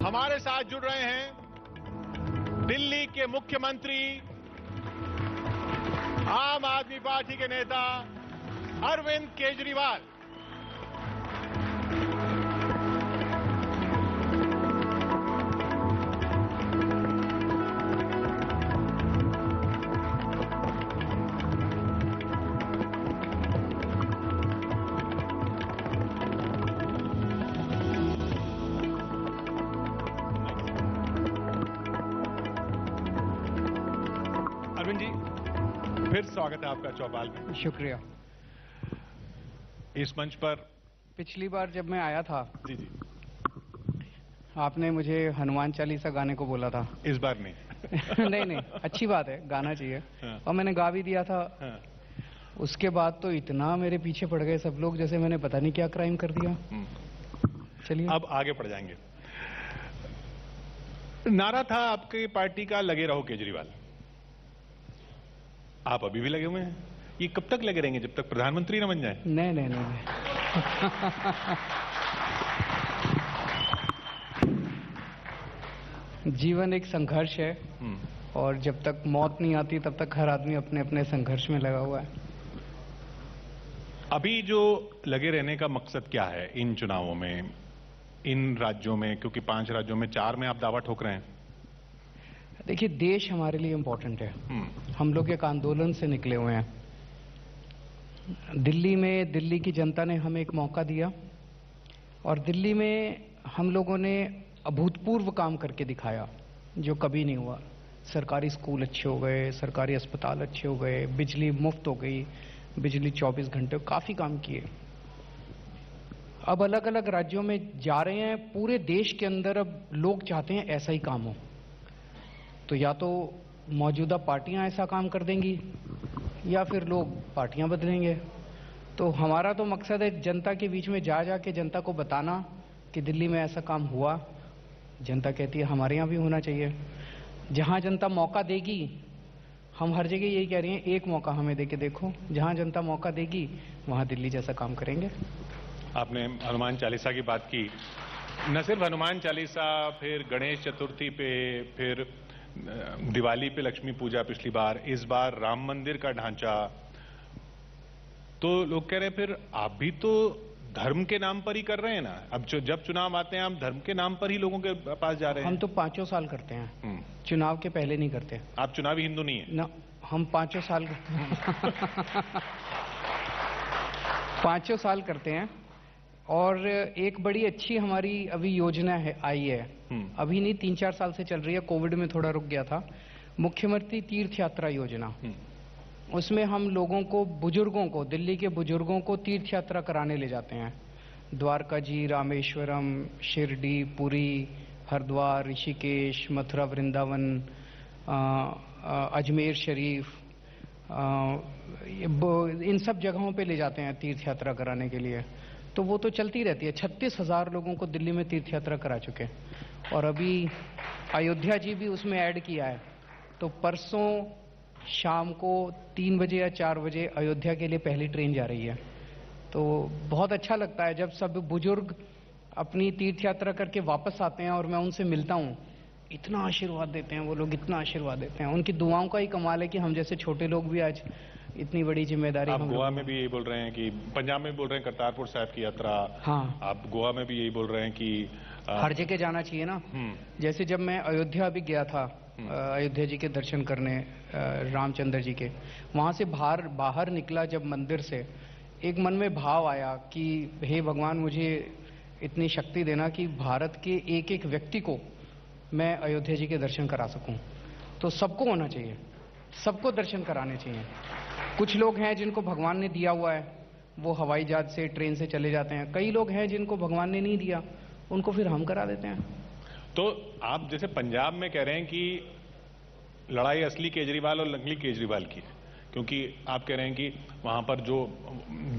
हमारे साथ जुड़ रहे हैं दिल्ली के मुख्यमंत्री, आम आदमी पार्टी के नेता अरविंद केजरीवाल। अरविंद जी, फिर स्वागत है आपका चौपाल में। शुक्रिया। इस मंच पर पिछली बार जब मैं आया था, जी जी, आपने मुझे हनुमान चालीसा गाने को बोला था। इस बार नहीं। नहीं नहीं, अच्छी बात है, गाना चाहिए। हाँ। और मैंने गा भी दिया था। हाँ। उसके बाद तो इतना मेरे पीछे पड़ गए सब लोग, जैसे मैंने पता नहीं क्या क्राइम कर दिया। चलिए अब आगे बढ़ जाएंगे। नारा था आपकी पार्टी का, लगे रहो केजरीवाल। आप अभी भी लगे हुए हैं। ये कब तक लगे रहेंगे, जब तक प्रधानमंत्री न बन जाए? नहीं नहीं नहीं, नहीं। जीवन एक संघर्ष है, और जब तक मौत नहीं आती तब तक हर आदमी अपने अपने संघर्ष में लगा हुआ है। अभी जो लगे रहने का मकसद क्या है इन चुनावों में, इन राज्यों में? क्योंकि 5 राज्यों में 4 में आप दावा ठोक रहे हैं। देखिए, देश हमारे लिए इम्पोर्टेंट है। हम लोग एक आंदोलन से निकले हुए हैं। दिल्ली में दिल्ली की जनता ने हमें एक मौका दिया, और दिल्ली में हम लोगों ने अभूतपूर्व काम करके दिखाया जो कभी नहीं हुआ। सरकारी स्कूल अच्छे हो गए, सरकारी अस्पताल अच्छे हो गए, बिजली मुफ्त हो गई, बिजली 24 घंटे, काफी काम किए। अब अलग अलग राज्यों में जा रहे हैं, पूरे देश के अंदर अब लोग चाहते हैं ऐसा ही काम हो। तो या तो मौजूदा पार्टियां ऐसा काम कर देंगी, या फिर लोग पार्टियां बदलेंगे। तो हमारा तो मकसद है जनता के बीच में जा जाके जनता को बताना कि दिल्ली में ऐसा काम हुआ। जनता कहती है हमारे यहाँ भी होना चाहिए। जहां जनता मौका देगी, हम हर जगह यही कह रहे हैं, एक मौका हमें देके देखो। जहां जनता मौका देगी वहां दिल्ली जैसा काम करेंगे। आपने हनुमान चालीसा की बात की। न सिर्फ हनुमान चालीसा, फिर गणेश चतुर्थी पे, फिर दिवाली पे लक्ष्मी पूजा पिछली बार, इस बार राम मंदिर का ढांचा। तो लोग कह रहे हैं फिर आप भी तो धर्म के नाम पर ही कर रहे हैं ना। अब जब चुनाव आते हैं, आप धर्म के नाम पर ही लोगों के पास जा रहे हैं। हम तो 5 साल करते हैं, चुनाव के पहले नहीं करते। आप चुनावी हिंदू नहीं है ना, हम 5 साल 5 साल करते हैं। और एक बड़ी अच्छी हमारी अभी योजना है, आई है। अभी नहीं, 3-4 साल से चल रही है, कोविड में थोड़ा रुक गया था। मुख्यमंत्री तीर्थ यात्रा योजना। उसमें हम लोगों को, बुजुर्गों को, दिल्ली के बुजुर्गों को तीर्थ यात्रा कराने ले जाते हैं। द्वारका जी, रामेश्वरम, शिरडी, पुरी, हरिद्वार, ऋषिकेश, मथुरा, वृंदावन, अजमेर शरीफ, इन सब जगहों पे ले जाते हैं तीर्थ यात्रा कराने के लिए। तो वो तो चलती रहती है। 36,000 लोगों को दिल्ली में तीर्थ यात्रा करा चुके हैं, और अभी अयोध्या जी भी उसमें ऐड किया है। तो परसों शाम को 3 बजे या 4 बजे अयोध्या के लिए पहली ट्रेन जा रही है। तो बहुत अच्छा लगता है जब सब बुजुर्ग अपनी तीर्थ यात्रा करके वापस आते हैं और मैं उनसे मिलता हूँ। इतना आशीर्वाद देते हैं वो लोग, इतना आशीर्वाद देते हैं। उनकी दुआओं का ही कमाल है कि हम जैसे छोटे लोग भी आज इतनी बड़ी जिम्मेदारी। आप गोवा में भी यही बोल रहे हैं कि, पंजाब में भी बोल रहे हैं करतारपुर साहिब की यात्रा। हाँ, आप गोवा में भी यही बोल रहे हैं कि हर जगह जाना चाहिए ना। जैसे जब मैं अयोध्या भी गया था, अयोध्या जी के दर्शन करने, रामचंद्र जी के, वहां से बाहर निकला जब मंदिर से, एक मन में भाव आया कि हे भगवान, मुझे इतनी शक्ति देना कि भारत के एक एक व्यक्ति को मैं अयोध्या जी के दर्शन करा सकूं। तो सबको होना चाहिए, सबको दर्शन कराने चाहिए। कुछ लोग हैं जिनको भगवान ने दिया हुआ है, वो हवाई जहाज से, ट्रेन से चले जाते हैं। कई लोग हैं जिनको भगवान ने नहीं दिया, उनको फिर हम करा देते हैं। तो आप जैसे पंजाब में कह रहे हैं कि लड़ाई असली केजरीवाल और नकली केजरीवाल की है, क्योंकि आप कह रहे हैं कि वहां पर जो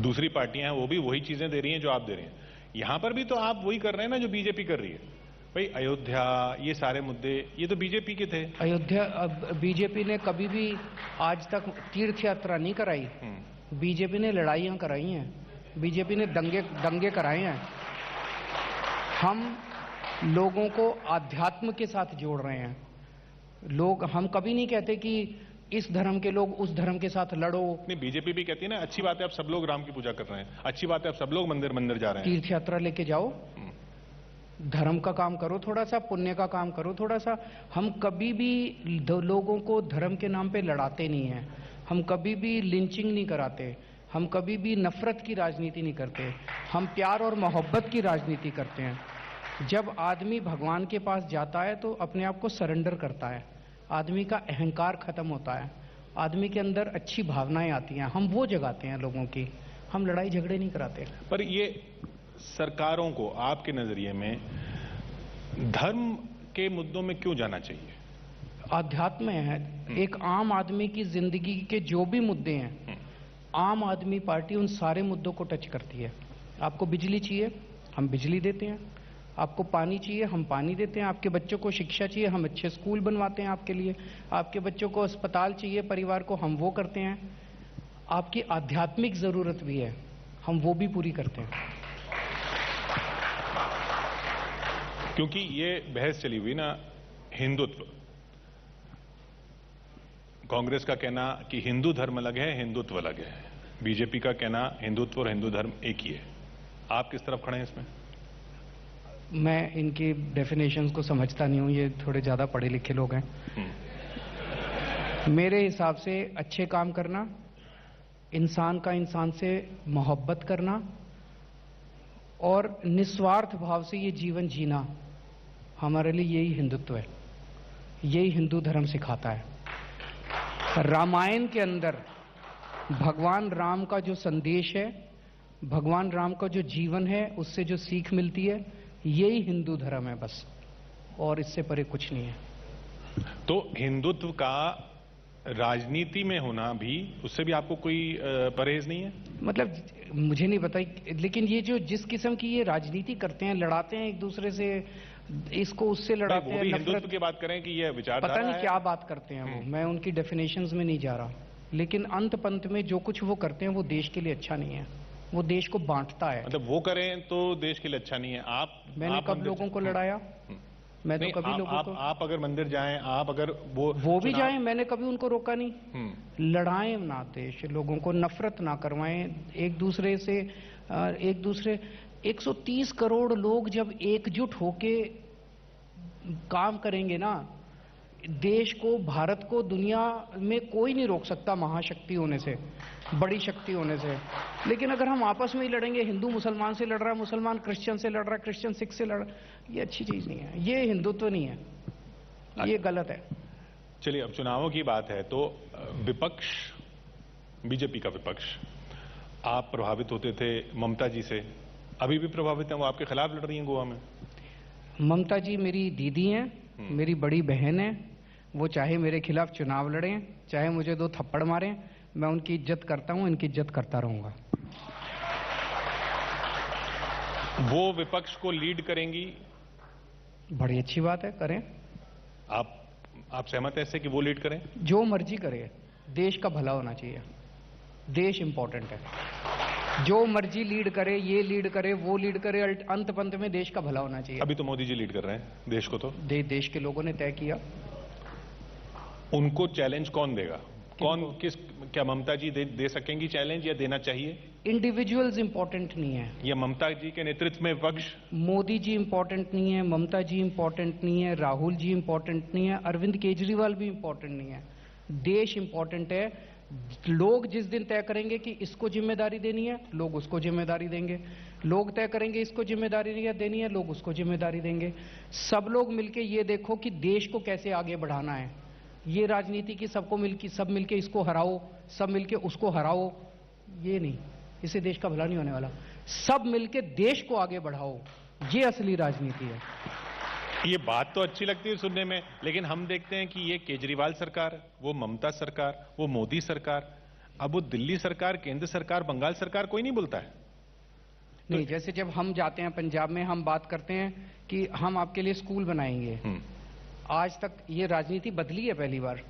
दूसरी पार्टियां हैं वो भी वही चीजें दे रही हैं जो आप दे रहे हैं। यहां पर भी तो आप वही कर रहे हैं ना जो बीजेपी कर रही है। भाई अयोध्या, ये सारे मुद्दे, ये तो बीजेपी के थे। अयोध्या, बीजेपी ने कभी भी आज तक तीर्थ यात्रा नहीं कराई। बीजेपी ने लड़ाइयां कराई हैं, बीजेपी ने दंगे कराए हैं। लोगों को आध्यात्म के साथ जोड़ रहे हैं। लोग, हम कभी नहीं कहते कि इस धर्म के लोग उस धर्म के साथ लड़ो। नहीं, बीजेपी भी कहती है ना, अच्छी बात है आप सब लोग राम की पूजा कर रहे हैं, अच्छी बात है आप सब लोग मंदिर मंदिर जा रहे हैं। तीर्थ यात्रा लेके जाओ, धर्म का काम करो, थोड़ा सा पुण्य का काम करो, थोड़ा सा। हम कभी भी लोगों को धर्म के नाम पे लड़ाते नहीं हैं, हम कभी भी लिंचिंग नहीं कराते, हम कभी भी नफरत की राजनीति नहीं करते, हम प्यार और मोहब्बत की राजनीति करते हैं। जब आदमी भगवान के पास जाता है तो अपने आप को सरेंडर करता है, आदमी का अहंकार खत्म होता है, आदमी के अंदर अच्छी भावनाएं आती हैं, हम वो जगाते हैं लोगों की, हम लड़ाई झगड़े नहीं कराते। पर ये सरकारों को आपके नजरिए में धर्म के मुद्दों में क्यों जाना चाहिए? आध्यात्म है, एक आम आदमी की जिंदगी के जो भी मुद्दे हैं, आम आदमी पार्टी उन सारे मुद्दों को टच करती है। आपको बिजली चाहिए, हम बिजली देते हैं, आपको पानी चाहिए, हम पानी देते हैं, आपके बच्चों को शिक्षा चाहिए, हम अच्छे स्कूल बनवाते हैं आपके लिए, आपके बच्चों को अस्पताल चाहिए, परिवार को, हम वो करते हैं। आपकी आध्यात्मिक जरूरत भी है, हम वो भी पूरी करते हैं। क्योंकि ये बहस चली हुई ना, हिंदुत्व, कांग्रेस का कहना कि हिंदू धर्म अलग है, हिंदुत्व अलग है, बीजेपी का कहना हिंदुत्व और हिंदू धर्म एक ही है। आप किस तरफ खड़े हैं इसमें? मैं इनकी डेफिनेशंस को समझता नहीं हूं, ये थोड़े ज्यादा पढ़े लिखे लोग हैं। मेरे हिसाब से अच्छे काम करना, इंसान का इंसान से मोहब्बत करना और निस्वार्थ भाव से ये जीवन जीना, हमारे लिए यही हिंदुत्व है, यही हिंदू धर्म सिखाता है। रामायण के अंदर भगवान राम का जो संदेश है, भगवान राम का जो जीवन है, उससे जो सीख मिलती है, यही हिंदू धर्म है बस, और इससे परे कुछ नहीं है। तो हिंदुत्व का राजनीति में होना भी, उससे भी आपको कोई परहेज नहीं है? मतलब मुझे नहीं पता, लेकिन ये जो जिस किस्म की ये राजनीति करते हैं, लड़ाते हैं एक दूसरे से, इसको उससे लड़ाते हैं, हिंदुत्व की बात करें कि ये विचारधारा पता नहीं क्या बात करते हैं वो, मैं उनकी डेफिनेशंस में नहीं जा रहा, लेकिन अंत पंत में जो कुछ वो करते हैं वो देश के लिए अच्छा नहीं है, वो देश को बांटता है। मतलब वो करें तो देश के लिए अच्छा नहीं है। मैंने कब लोगों को लड़ाया? मैं तो कभी लोगों को, आप अगर मंदिर जाएं, आप अगर वो भी जाएं, मैंने कभी उनको रोका नहीं। लड़ाएं ना देश, लोगों को नफरत ना करवाएं एक दूसरे से, 130 करोड़ लोग जब एकजुट होके काम करेंगे ना, देश को, भारत को दुनिया में कोई नहीं रोक सकता महाशक्ति होने से, बड़ी शक्ति होने से। लेकिन अगर हम आपस में ही लड़ेंगे, हिंदू मुसलमान से लड़ रहा है, मुसलमान क्रिश्चियन से लड़ रहा है, क्रिश्चियन सिख से लड़ रहा है, ये अच्छी चीज नहीं है, ये हिंदुत्व नहीं है, ये गलत है। चलिए, अब चुनावों की बात है तो विपक्ष, बीजेपी का विपक्ष, आप प्रभावित होते थे ममता जी से, अभी भी प्रभावित हैं, वो आपके खिलाफ लड़ रही हैं गोवा में। ममता जी मेरी दीदी हैं, मेरी बड़ी बहन है, वो चाहे मेरे खिलाफ चुनाव लड़ें, चाहे मुझे 2 थप्पड़ मारें, मैं उनकी इज्जत करता हूं, इनकी इज्जत करता रहूंगा। वो विपक्ष को लीड करेंगी? बड़ी अच्छी बात है, करें। आप सहमत हैं इससे कि वो लीड करें? जो मर्जी करे, देश का भला होना चाहिए, देश इंपॉर्टेंट है, जो मर्जी लीड करे, ये लीड करे, वो लीड करे, अंत पंत में देश का भला होना चाहिए। अभी तो मोदी जी लीड कर रहे हैं देश को, तो देश के लोगों ने तय किया। उनको चैलेंज कौन देगा? कौन, किस, क्या ममता जी दे सकेंगी चैलेंज, या देना चाहिए? इंडिविजुअल्स इंपॉर्टेंट नहीं है, या ममता जी के नेतृत्व में विपक्ष? मोदी जी इंपॉर्टेंट नहीं है, ममता जी इंपॉर्टेंट नहीं है, राहुल जी इंपॉर्टेंट नहीं है, अरविंद केजरीवाल भी इंपॉर्टेंट नहीं है, देश इंपॉर्टेंट है। लोग जिस दिन तय करेंगे कि इसको जिम्मेदारी देनी है, लोग उसको जिम्मेदारी देंगे, लोग तय करेंगे इसको जिम्मेदारी देनी है, लोग उसको जिम्मेदारी देंगे। सब लोग मिलके ये देखो कि देश को कैसे आगे बढ़ाना है, ये राजनीति की सब मिलके इसको हराओ, सब मिलके उसको हराओ, ये नहीं, इससे देश का भला नहीं होने वाला। सब मिलके देश को आगे बढ़ाओ, ये असली राजनीति है। ये बात तो अच्छी लगती है सुनने में, लेकिन हम देखते हैं कि ये केजरीवाल सरकार, वो ममता सरकार, वो मोदी सरकार, अब वो दिल्ली सरकार, केंद्र सरकार, बंगाल सरकार, कोई नहीं बोलता है। नहीं, जैसे जब हम जाते हैं पंजाब में, हम बात करते हैं कि हम आपके लिए स्कूल बनाएंगे। आज तक ये राजनीति बदली है पहली बार,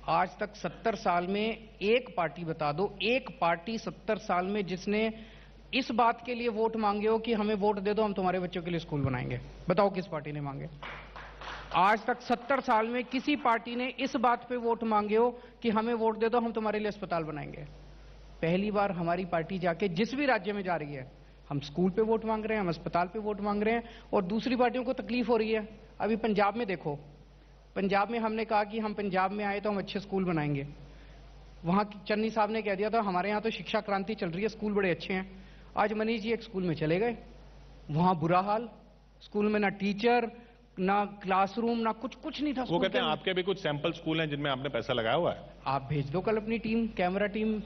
आज तक 70 साल में एक पार्टी बता दो, एक पार्टी 70 साल में जिसने इस बात के लिए वोट मांगे हो कि हमें वोट दे दो, हम तुम्हारे बच्चों के लिए स्कूल बनाएंगे? बताओ किस पार्टी ने मांगे? आज तक 70 साल में किसी पार्टी ने इस बात पे वोट मांगे हो कि हमें वोट दे दो, हम तुम्हारे लिए अस्पताल बनाएंगे? पहली बार हमारी पार्टी जाके जिस भी राज्य में जा रही है, हम स्कूल पे वोट मांग रहे हैं, हम अस्पताल पे वोट मांग रहे हैं, और दूसरी पार्टियों को तकलीफ हो रही है। अभी पंजाब में देखो, पंजाब में हमने कहा कि हम पंजाब में आए तो हम अच्छे स्कूल बनाएंगे। वहां चन्नी साहब ने कह दिया था हमारे यहाँ तो शिक्षा क्रांति चल रही है, स्कूल बड़े अच्छे हैं। आज मनीष जी एक स्कूल में चले गए, वहां बुरा हाल, स्कूल में ना टीचर, ना क्लासरूम, ना कुछ नहीं था। वो कहते हैं आपके भी कुछ सैंपल स्कूल हैं जिनमें आपने पैसा लगाया हुआ है, आप भेज दो कल अपनी टीम, कैमरा टीम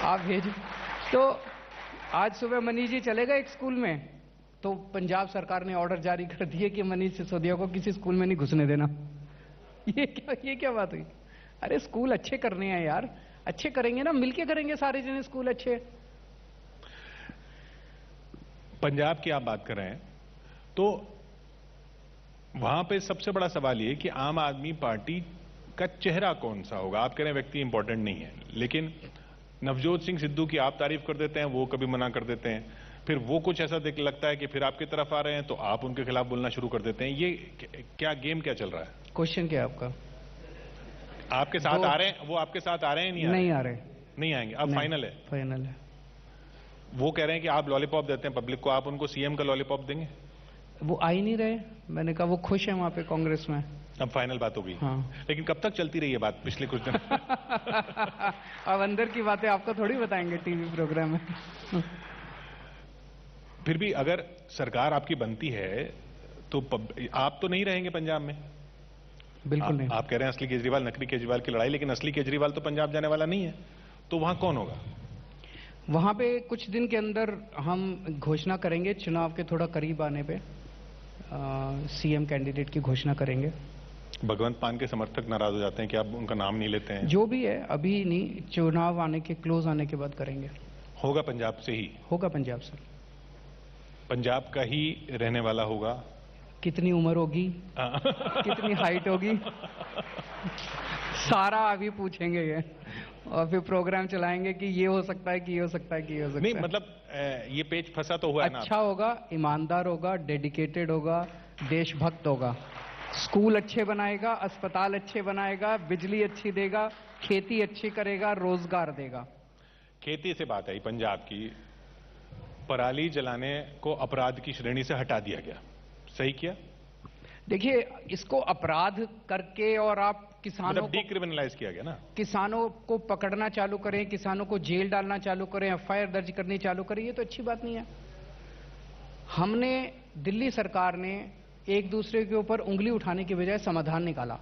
आप भेजो। तो आज सुबह मनीष जी चले गए एक स्कूल में, तो पंजाब सरकार ने ऑर्डर जारी कर दिए कि मनीष सिसोदिया को किसी स्कूल में नहीं घुसने देना। ये क्या बात हुई? अरे स्कूल अच्छे करने हैं यार, अच्छे करेंगे ना, मिलके करेंगे सारे जने स्कूल अच्छे। पंजाब की आप बात कर रहे हैं तो वहां पे सबसे बड़ा सवाल ये कि आम आदमी पार्टी का चेहरा कौन सा होगा। आप कह रहे हैं व्यक्ति इंपॉर्टेंट नहीं है, लेकिन नवजोत सिंह सिद्धू की आप तारीफ कर देते हैं, वो कभी मना कर देते हैं, फिर वो कुछ ऐसा देख लगता है कि फिर आपकी तरफ आ रहे हैं तो आप उनके खिलाफ बोलना शुरू कर देते हैं। ये क्या गेम क्या चल रहा है? क्वेश्चन क्या है आपका? आपके साथ आ रहे हैं, वो आपके साथ आ रहे हैं? नहीं आ रहे, नहीं आएंगे। अब फाइनल है? फाइनल है। वो कह रहे हैं कि आप लॉलीपॉप देते हैं पब्लिक को, आप उनको सीएम का लॉलीपॉप देंगे? वो आ ही नहीं रहे। मैंने कहा वो खुश है वहां पे कांग्रेस में। अब फाइनल बात हो गई। हाँ। लेकिन कब तक चलती रही है बात पिछले कुछ दिन? अब अंदर की बातें आपको थोड़ी बताएंगे टीवी प्रोग्राम में। फिर भी अगर सरकार आपकी बनती है तो आप तो नहीं रहेंगे पंजाब में? बिल्कुल नहीं। आप कह रहे हैं असली केजरीवाल नकली केजरीवाल की लड़ाई, लेकिन असली केजरीवाल तो पंजाब जाने वाला नहीं है, तो वहां कौन होगा? वहां पे कुछ दिन के अंदर हम घोषणा करेंगे, चुनाव के थोड़ा करीब आने पे सीएम कैंडिडेट की घोषणा करेंगे। भगवंत मान के समर्थक नाराज हो जाते हैं कि आप उनका नाम नहीं लेते हैं। जो भी है अभी नहीं, चुनाव आने के क्लोज आने के बाद करेंगे। होगा पंजाब से ही? होगा पंजाब से। पंजाब का ही रहने वाला होगा? कितनी उम्र होगी, कितनी हाइट होगी, सारा अभी पूछेंगे ये, और फिर प्रोग्राम चलाएंगे कि ये हो सकता है, कि ये हो सकता है, कि ये हो सकता है। नहीं मतलब ये पेच फंसा तो हुआ है ना? अच्छा होगा, ईमानदार होगा, डेडिकेटेड होगा, देशभक्त होगा, स्कूल अच्छे बनाएगा, अस्पताल अच्छे बनाएगा, बिजली अच्छी देगा, खेती अच्छी करेगा, रोजगार देगा। खेती से बात आई पंजाब की, पराली जलाने को अपराध की श्रेणी से हटा दिया गया, सही किया? देखिए, इसको अपराध करके और आप किसानों मतलब डीक्रिमिनलाइज किया गया ना? किसानों को पकड़ना चालू करें, किसानों को जेल डालना चालू करें, एफआईआर दर्ज करनी चालू करें, ये तो अच्छी बात नहीं है। हमने, दिल्ली सरकार ने एक दूसरे के ऊपर उंगली उठाने के बजाय समाधान निकाला।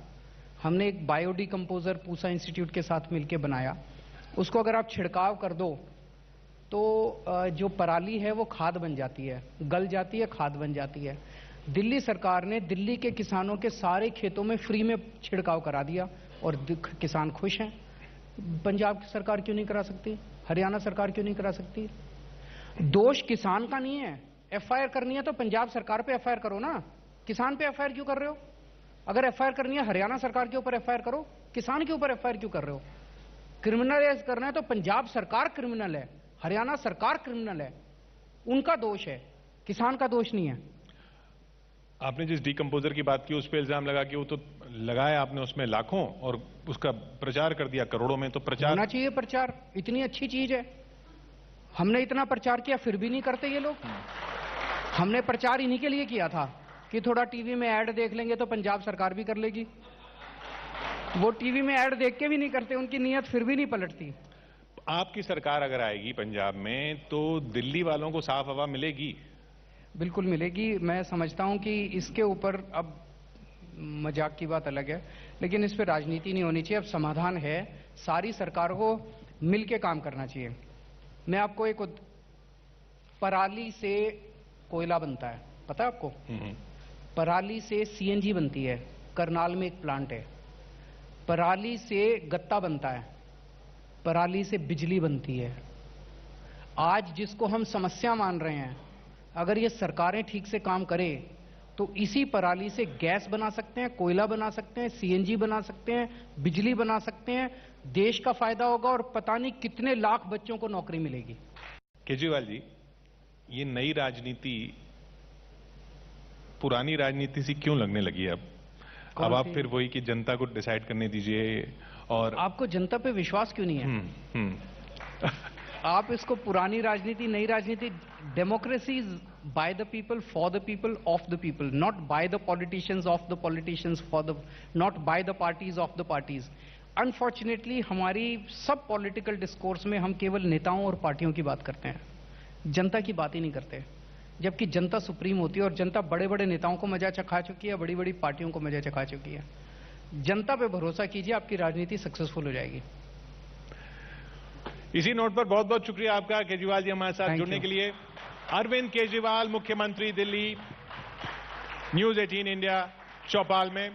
हमने एक बायोडिकम्पोजर पूसा इंस्टीट्यूट के साथ मिलकर बनाया। उसको अगर आप छिड़काव कर दो तो जो पराली है वो खाद बन जाती है, गल जाती है, खाद बन जाती है। दिल्ली सरकार ने दिल्ली के किसानों के सारे खेतों में फ्री में छिड़काव करा दिया और किसान खुश हैं। पंजाब की सरकार क्यों नहीं करा सकती? हरियाणा सरकार क्यों नहीं करा सकती? दोष किसान का नहीं है। एफआईआर करनी है तो पंजाब सरकार पे एफआईआर करो ना, किसान पे एफआईआर क्यों कर रहे हो? अगर एफआईआर करनी है हरियाणा सरकार के ऊपर एफआईआर करो, किसान के ऊपर एफआईआर क्यों कर रहे हो? क्रिमिनलाइज करना है तो पंजाब सरकार क्रिमिनल है, हरियाणा सरकार क्रिमिनल है, उनका दोष है, किसान का दोष नहीं है। आपने जिस डीकंपोजर की बात की उस पर इल्जाम लगा कि वो तो लगाया आपने उसमें लाखों और उसका प्रचार कर दिया करोड़ों में, तो प्रचार होना चाहिए। प्रचार इतनी अच्छी चीज है, हमने इतना प्रचार किया फिर भी नहीं करते ये लोग। हमने प्रचार इन्हीं के लिए किया था कि थोड़ा टीवी में ऐड देख लेंगे तो पंजाब सरकार भी कर लेगी। वो टीवी में ऐड देख के भी नहीं करते, उनकी नीयत फिर भी नहीं पलटती। आपकी सरकार अगर आएगी पंजाब में तो दिल्ली वालों को साफ हवा मिलेगी? बिल्कुल मिलेगी। मैं समझता हूं कि इसके ऊपर अब मजाक की बात अलग है, लेकिन इस पर राजनीति नहीं होनी चाहिए। अब समाधान है, सारी सरकारों को मिलकर काम करना चाहिए। मैं आपको एक, पराली से कोयला बनता है, पता है आपको? पराली से सीएनजी बनती है, करनाल में एक प्लांट है। पराली से गत्ता बनता है, पराली से बिजली बनती है। आज जिसको हम समस्या मान रहे हैं, अगर ये सरकारें ठीक से काम करें तो इसी पराली से गैस बना सकते हैं, कोयला बना सकते हैं, सीएनजी बना सकते हैं, बिजली बना सकते हैं। देश का फायदा होगा और पता नहीं कितने लाख बच्चों को नौकरी मिलेगी। केजरीवाल जी, ये नई राजनीति पुरानी राजनीति से क्यों लगने लगी है अब आप फिर वही कि जनता को डिसाइड करने दीजिए और आपको जनता पे विश्वास क्यों नहीं है? आप इसको पुरानी राजनीति नई राजनीति, democracy is by the people for the people of the people, not by the politicians of the politicians for the, not by the parties of the parties. Unfortunately हमारी सब पॉलिटिकल डिस्कोर्स में हम केवल नेताओं और पार्टियों की बात करते हैं, जनता की बात ही नहीं करते, जबकि जनता सुप्रीम होती है और जनता बड़े बड़े नेताओं को मजा चखा चुकी है, बड़ी बड़ी पार्टियों को मजा चखा चुकी है। जनता पे भरोसा कीजिए, आपकी राजनीति सक्सेसफुल हो जाएगी। इसी नोट पर बहुत बहुत शुक्रिया आपका केजरीवाल जी हमारे साथ जुड़ने के लिए। अरविंद केजरीवाल, मुख्यमंत्री दिल्ली, न्यूज 18 इंडिया, चौपाल में।